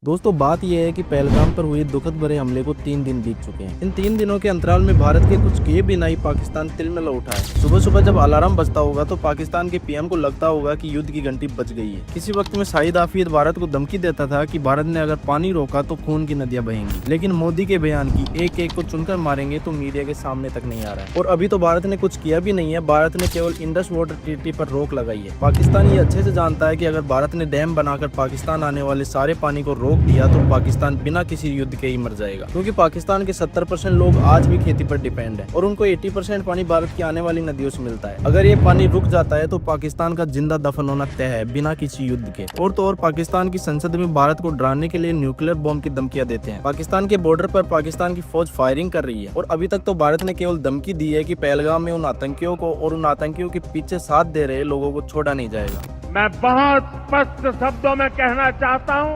दोस्तों बात यह है कि पहलगाम पर हुए दुखद भरे हमले को 3 दिन बीत चुके हैं। इन 3 दिनों के अंतराल में भारत के कुछ किए बिना ही पाकिस्तान तिलमिला उठा है। सुबह सुबह जब अलार्म बजता होगा तो पाकिस्तान के पीएम को लगता होगा कि युद्ध की घंटी बज गई है। किसी वक्त में शाहिद हाफिज भारत को धमकी देता था कि भारत ने अगर पानी रोका तो खून की नदियां बहेंगी, लेकिन मोदी के बयान की एक एक को चुनकर मारेंगे तो मीडिया के सामने तक नहीं आ रहा है। और अभी तो भारत ने कुछ किया भी नहीं है, भारत ने केवल इंडस वाटर ट्रीटी पर रोक लगाई है। पाकिस्तान ये अच्छे से जानता है कि अगर भारत ने डैम बनाकर पाकिस्तान आने वाले सारे पानी को रोक दिया तो पाकिस्तान बिना किसी युद्ध के ही मर जाएगा, क्योंकि पाकिस्तान के 70% लोग आज भी खेती पर डिपेंड है और उनको 80% पानी भारत की आने वाली नदियों से मिलता है। अगर ये पानी रुक जाता है तो पाकिस्तान का जिंदा दफन होना तय है, बिना किसी युद्ध के। और तो और पाकिस्तान की संसद में भारत को डराने के लिए न्यूक्लियर बॉम्ब की धमकियां देते हैं। पाकिस्तान के बॉर्डर पर पाकिस्तान की फौज फायरिंग कर रही है और अभी तक तो भारत ने केवल धमकी दी है कि पहलगाम में उन आतंकियों को और उन आतंकियों के पीछे साथ दे रहे लोगों को छोड़ा नहीं जाएगा। मैं बहुत स्पष्ट शब्दों में कहना चाहता हूं,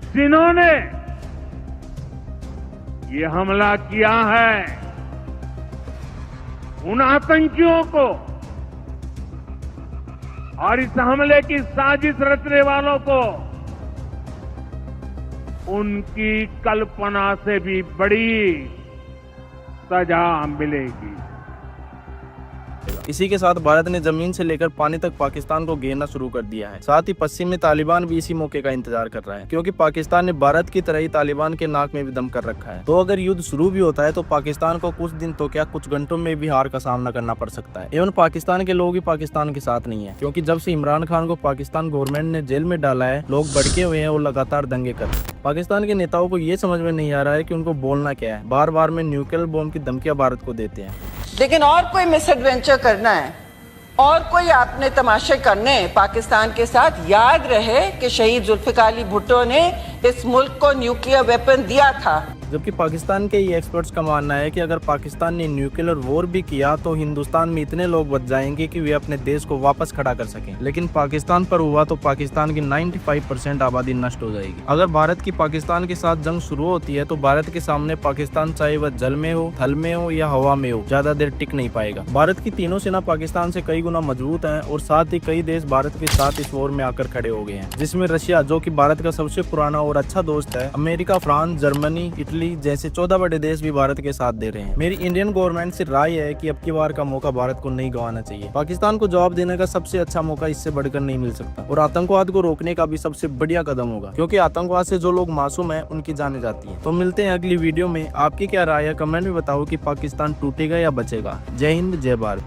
जिन्होंने ये हमला किया है उन आतंकियों को और इस हमले की साजिश रचने वालों को उनकी कल्पना से भी बड़ी सजा मिलेगी। इसी के साथ भारत ने जमीन से लेकर पानी तक पाकिस्तान को घेरना शुरू कर दिया है। साथ ही पश्चिम में तालिबान भी इसी मौके का इंतजार कर रहा है, क्योंकि पाकिस्तान ने भारत की तरह ही तालिबान के नाक में भी दम कर रखा है। तो अगर युद्ध शुरू भी होता है तो पाकिस्तान को कुछ दिन तो क्या कुछ घंटों में भी हार का सामना करना पड़ सकता है। एवं पाकिस्तान के लोग भी पाकिस्तान के साथ नहीं है, क्योंकि जब से इमरान खान को पाकिस्तान गवर्नमेंट ने जेल में डाला है, लोग भड़के हुए हैं और लगातार दंगे कर रहे हैं। पाकिस्तान के नेताओं को ये समझ में नहीं आ रहा है कि उनको बोलना क्या है। बार बार में न्यूक्लियर बॉम्ब की धमकियां भारत को देते हैं, लेकिन और कोई मिसएडवेंचर करना है और कोई आपने तमाशे करने हैं पाकिस्तान के साथ, याद रहे कि शहीद जुल्फिकार अली भुट्टो ने इस मुल्क को न्यूक्लियर वेपन दिया था। जबकि पाकिस्तान के ये एक्सपर्ट्स का मानना है कि अगर पाकिस्तान ने न्यूक्लियर वॉर भी किया तो हिंदुस्तान में इतने लोग बच जाएंगे कि वे अपने देश को वापस खड़ा कर सकें। लेकिन पाकिस्तान पर हुआ तो पाकिस्तान की 95% आबादी नष्ट हो जाएगी। अगर भारत की पाकिस्तान के साथ जंग शुरू होती है तो भारत के सामने पाकिस्तान, चाहे वह जल में हो, थल में हो या हवा में हो, ज्यादा देर टिक नहीं पाएगा। भारत की तीनों सेना पाकिस्तान से कई गुना मजबूत है और साथ ही कई देश भारत के साथ इस वॉर में आकर खड़े हो गए हैं, जिसमें रशिया, जो कि भारत का सबसे पुराना और अच्छा दोस्त है, अमेरिका, फ्रांस, जर्मनी, इटली जैसे 14 बड़े देश भी भारत के साथ दे रहे हैं। मेरी इंडियन गवर्नमेंट से राय है कि अब की बार का मौका भारत को नहीं गंवाना चाहिए। पाकिस्तान को जवाब देने का सबसे अच्छा मौका इससे बढ़कर नहीं मिल सकता और आतंकवाद को रोकने का भी सबसे बढ़िया कदम होगा, क्योंकि आतंकवाद से जो लोग मासूम हैं उनकी जानें जाती है। तो मिलते हैं अगली वीडियो में। आपकी क्या राय है, कमेंट में बताओ कि पाकिस्तान टूटेगा या बचेगा। जय हिंद, जय भारत।